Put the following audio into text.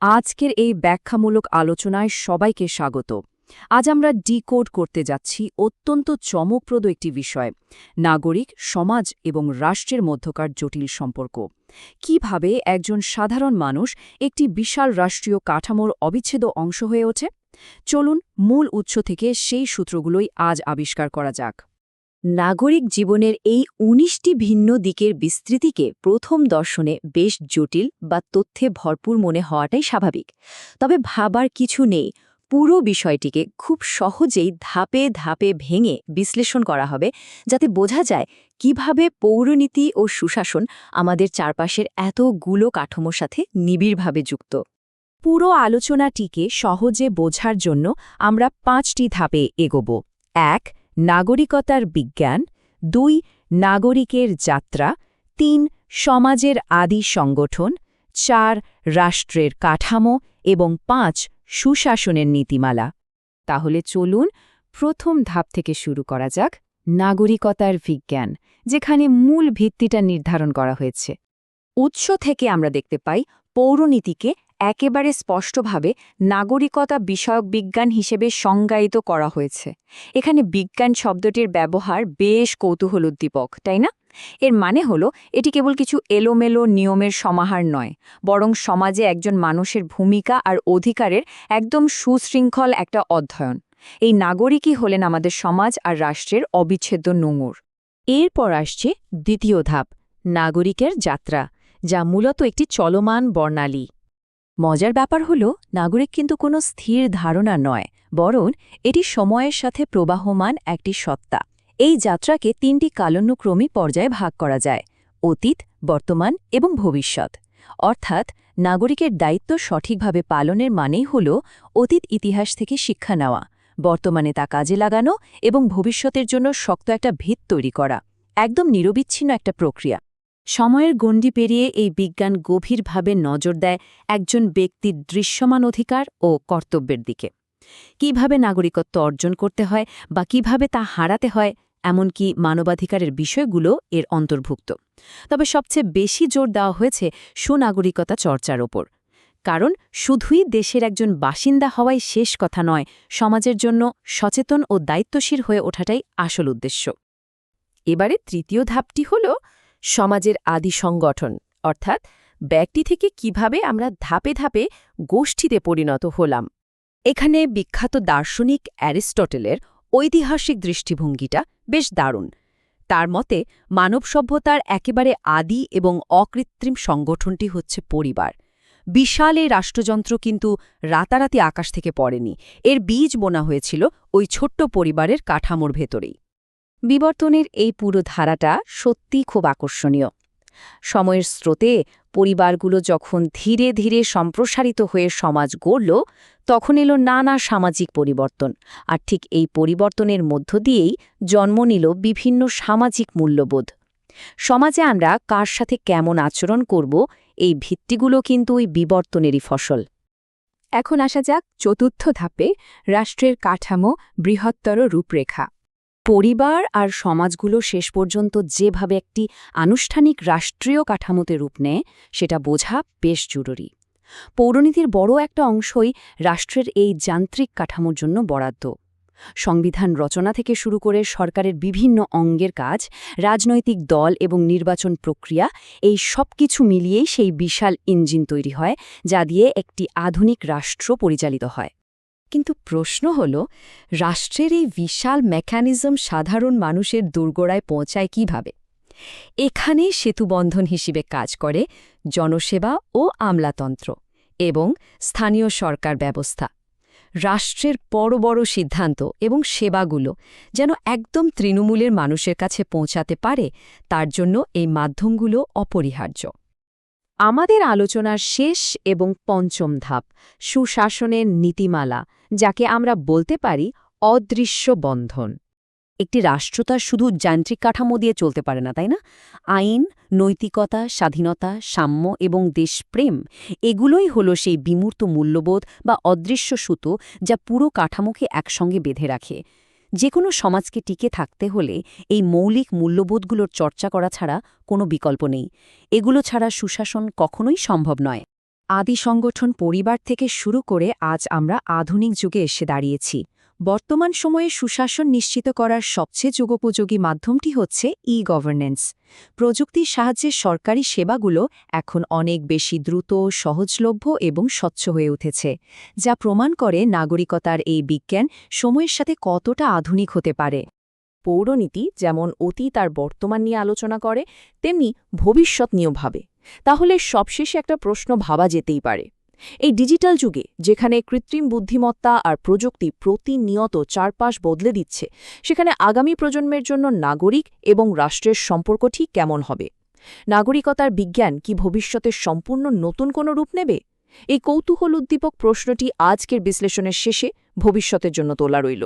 আজকের এই ব্যাখ্যামূলক আলোচনায় সবাইকে স্বাগত। আজ আমরা ডিকোড করতে যাচ্ছি অত্যন্ত চমকপ্রদ একটি বিষয়, নাগরিক, সমাজ এবং রাষ্ট্রের মধ্যকার জটিল সম্পর্ক। কিভাবে একজন সাধারণ মানুষ একটি বিশাল রাষ্ট্রীয় কাঠামোর অবিচ্ছেদ্য অংশ হয়ে ওঠে? চলুন মূল উৎস থেকে সেই সূত্রগুলোই আজ আবিষ্কার করা যাক। নাগরিক জীবনের এই ১৯টি ভিন্ন দিকের বিস্তৃতিকে প্রথম দর্শনে বেশ জটিল বা তথ্যে ভরপুর মনে হওয়াটাই স্বাভাবিক। তবে ভাবার কিছু নেই, পুরো বিষয়টিকে খুব সহজেই ধাপে ধাপে ভেঙে বিশ্লেষণ করা হবে, যাতে বোঝা যায় কিভাবে পৌরনীতি ও সুশাসন আমাদের চারপাশের এতগুলো কাঠামোর সাথে নিবিড়ভাবে যুক্ত। পুরো আলোচনাটিকে সহজে বোঝার জন্য আমরা ৫টি ধাপে এগোব। ১. নাগরিকতার বিজ্ঞান। ২. নাগরিকের যাত্রা। ৩. সমাজের আদি সংগঠন। ৪. রাষ্ট্রের কাঠামো এবং ৫. সুশাসনের নীতিমালা। তাহলে চলুন প্রথম ধাপ থেকে শুরু করা যাক, নাগরিকতার বিজ্ঞান, যেখানে মূল ভিত্তিটা নির্ধারণ করা হয়েছে। উৎস থেকে আমরা দেখতে পাই পৌরনীতিকে একেবারে স্পষ্টভাবে নাগরিকতা বিষয়ক বিজ্ঞান হিসেবে সংজ্ঞায়িত করা হয়েছে। এখানে বিজ্ঞান শব্দটির ব্যবহার বেশ কৌতূহলোদ্দীপক, তাই না? এর মানে হলো এটি কেবল কিছু এলোমেলো নিয়মের সমাহার নয়, বরং সমাজে একজন মানুষের ভূমিকা আর অধিকারের একদম সুশৃঙ্খল একটা অধ্যয়ন। এই নাগরিকই হলেন আমাদের সমাজ আর রাষ্ট্রের অবিচ্ছেদ্য নোঙর। এরপর আসছে দ্বিতীয় ধাপ, নাগরিকের যাত্রা, যা মূলত একটি চলমান বর্ণালী। মজার ব্যাপার হল, নাগরিক কিন্তু কোনো স্থির ধারণা নয়, বরং এটি সময়ের সাথে প্রবাহমান একটি সত্তা। এই যাত্রাকে ৩টি কালানুক্রমী পর্যায়ে ভাগ করা যায়: অতীত, বর্তমান এবং ভবিষ্যৎ। অর্থাৎ নাগরিকের দায়িত্ব সঠিকভাবে পালনের মানেই হল অতীত ইতিহাস থেকে শিক্ষা নেওয়া, বর্তমানে তা কাজে লাগানো এবং ভবিষ্যতের জন্য শক্ত একটা ভিত তৈরি করা। একদম নিরবিচ্ছিন্ন একটা প্রক্রিয়া। সময়ের গণ্ডি পেরিয়ে এই বিজ্ঞান গভীরভাবে নজর দেয় একজন ব্যক্তির দৃশ্যমান অধিকার ও কর্তব্যের দিকে। কিভাবে নাগরিকত্ব অর্জন করতে হয় বা কিভাবে তা হারাতে হয়, এমনকি মানবাধিকারের বিষয়গুলো এর অন্তর্ভুক্ত। তবে সবচেয়ে বেশি জোর দেওয়া হয়েছে সুনাগরিকতা চর্চার ওপর। কারণ শুধুই দেশের একজন বাসিন্দা হওয়াই শেষ কথা নয়, সমাজের জন্য সচেতন ও দায়িত্বশীল হয়ে ওঠাটাই আসল উদ্দেশ্য। এবারে তৃতীয় ধাপটি হল সমাজের আদি সংগঠন, অর্থাৎ ব্যক্তি থেকে কিভাবে আমরা ধাপে ধাপে গোষ্ঠীতে পরিণত হলাম। এখানে বিখ্যাত দার্শনিক অ্যারিস্টটলের ঐতিহাসিক দৃষ্টিভঙ্গিটা বেশ দারুণ। তার মতে মানব সভ্যতার একেবারে আদি এবং অকৃত্রিম সংগঠনটি হচ্ছে পরিবার। বিশাল এই রাষ্ট্রযন্ত্র কিন্তু রাতারাতি আকাশ থেকে পড়েনি, এর বীজ বোনা হয়েছিল ওই ছোট্ট পরিবারের কাঠামোর ভেতরেই। বিবর্তনের এই পুরো ধারাটা সত্যিই খুব আকর্ষণীয়। সময়ের স্রোতে পরিবারগুলো যখন ধীরে ধীরে সম্প্রসারিত হয়ে সমাজ গড়ল, তখন এলো নানা সামাজিক পরিবর্তন। আর ঠিক এই পরিবর্তনের মধ্য দিয়েই জন্ম নিল বিভিন্ন সামাজিক মূল্যবোধ। সমাজে আমরা কার সাথে কেমন আচরণ করব, এই ভিত্তিগুলো কিন্তু ওই বিবর্তনেরই ফসল। এখন আসা যাক চতুর্থ ধাপে, রাষ্ট্রের কাঠামো, বৃহত্তর রূপরেখা। পরিবার আর সমাজগুলো শেষ পর্যন্ত যেভাবে একটি আনুষ্ঠানিক রাষ্ট্রীয় কাঠামোতে রূপ নেয়, সেটা বোঝা বেশ জরুরি। পৌরনীতির বড় একটা অংশই রাষ্ট্রের এই যান্ত্রিক কাঠামোর জন্য বরাদ্দ। সংবিধান রচনা থেকে শুরু করে সরকারের বিভিন্ন অঙ্গের কাজ, রাজনৈতিক দল এবং নির্বাচন প্রক্রিয়া, এই সব কিছু মিলিয়েই সেই বিশাল ইঞ্জিন তৈরি হয়, যা দিয়ে একটি আধুনিক রাষ্ট্র পরিচালিত হয়। কিন্তু প্রশ্ন হল, রাষ্ট্রের এই বিশাল মেকানিজম সাধারণ মানুষের দোরগোড়ায় পৌঁছায় কিভাবে? এখানে সেতুবন্ধন হিসেবে কাজ করে জনসেবা ও আমলাতন্ত্র এবং স্থানীয় সরকার ব্যবস্থা। রাষ্ট্রের বড় বড় সিদ্ধান্ত এবং সেবাগুলো যেন একদম তৃণমূলের মানুষের কাছে পৌঁছাতে পারে, তার জন্য এই মাধ্যমগুলো অপরিহার্য। আমাদের আলোচনার শেষ এবং পঞ্চম ধাপ, সুশাসনের নীতিমালা, যাকে আমরা বলতে পারি অদৃশ্য বন্ধন। একটি রাষ্ট্র তার শুধু যান্ত্রিক কাঠামো দিয়ে চলতে পারে না, তাই না? আইন, নৈতিকতা, স্বাধীনতা, সাম্য এবং দেশপ্রেম, এগুলোই হলো সেই বিমূর্ত মূল্যবোধ বা অদৃশ্য সুতো, যা পুরো কাঠামোকে একসঙ্গে বেঁধে রাখে। যে কোনো সমাজকে টিকে থাকতে হলে এই মৌলিক মূল্যবোধগুলোর চর্চা করা ছাড়া কোনো বিকল্প নেই। এগুলো ছাড়া সুশাসন কখনোই সম্ভব নয়। আদি সংগঠন পরিবার থেকে শুরু করে আজ আমরা আধুনিক যুগে এসে দাঁড়িয়েছি। বর্তমান সময়ে সুশাসন নিশ্চিত করার সবচেয়ে যুগোপযোগী মাধ্যমটি হচ্ছে ই-গভর্নেন্স। প্রযুক্তির সাহায্যে সরকারি সেবাগুলো এখন অনেক বেশি দ্রুত, সহজলভ্য এবং স্বচ্ছ হয়ে উঠেছে, যা প্রমাণ করে নাগরিকতার এই বিজ্ঞান সময়ের সাথে কতটা আধুনিক হতে পারে। পৌরনীতি যেমন অতীত আর বর্তমান নিয়ে আলোচনা করে, তেমনি ভবিষ্যৎ নিয়েও ভাবে। তাহলে সবশেষে একটা প্রশ্ন ভাবা যেতেই পারে, এই ডিজিটাল যুগে যেখানে কৃত্রিম বুদ্ধিমত্তা আর প্রযুক্তি প্রতিনিয়ত চারপাশ বদলে দিচ্ছে, সেখানে আগামী প্রজন্মের জন্য নাগরিক এবং রাষ্ট্রের সম্পর্ক ঠিক কেমন হবে? নাগরিকতার বিজ্ঞান কি ভবিষ্যতের সম্পূর্ণ নতুন কোনো রূপ নেবে? এই কৌতূহল উদ্দীপক প্রশ্নটি আজকের বিশ্লেষণের শেষে ভবিষ্যতের জন্য তোলা রইল।